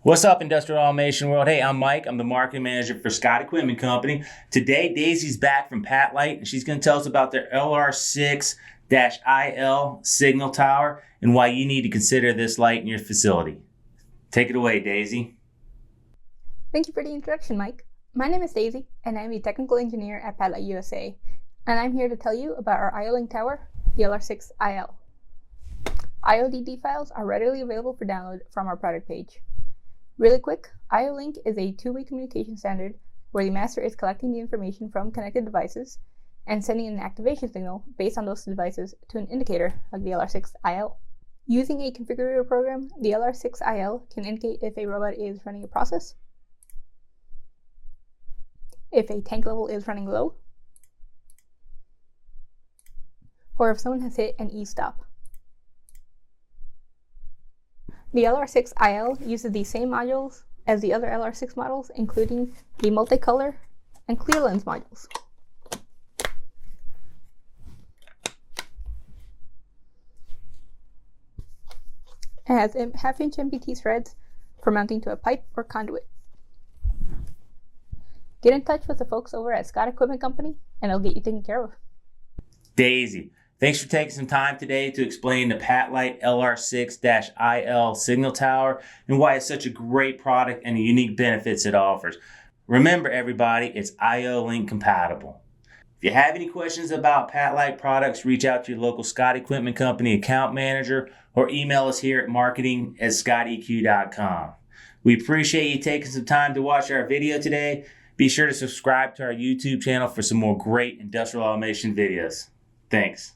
What's up, Industrial Automation World? Hey, I'm Mike. I'm the marketing manager for Scott Equipment Company. Today, Daisy's back from PATLITE, and she's going to tell us about their LR6-IL Signal Tower and why you need to consider this light in your facility. Take it away, Daisy. Thank you for the introduction, Mike. My name is Daisy, and I'm the technical engineer at PATLITE USA, and I'm here to tell you about our IO Link Tower, the LR6-IL. IODD files are readily available for download from our product page. Really quick, IO Link is a two-way communication standard where the master is collecting the information from connected devices and sending an activation signal based on those devices to an indicator like the LR6-IL. Using a configurator program, the LR6-IL can indicate if a robot is running a process, if a tank level is running low, or if someone has hit an E-stop. The LR6-IL uses the same modules as the other LR6 models, including the multicolor and clear lens modules. It has half-inch MPT threads for mounting to a pipe or conduit. Get in touch with the folks over at Scott Equipment Company, and they'll get you taken care of. Daisy, thanks for taking some time today to explain the PATLITE LR6-IL Signal Tower and why it's such a great product and the unique benefits it offers. Remember, everybody, it's IO Link compatible. If you have any questions about PATLITE products, reach out to your local Scott Equipment Company account manager or email us here at marketing@scotteq.com. We appreciate you taking some time to watch our video today. Be sure to subscribe to our YouTube channel for some more great industrial automation videos. Thanks.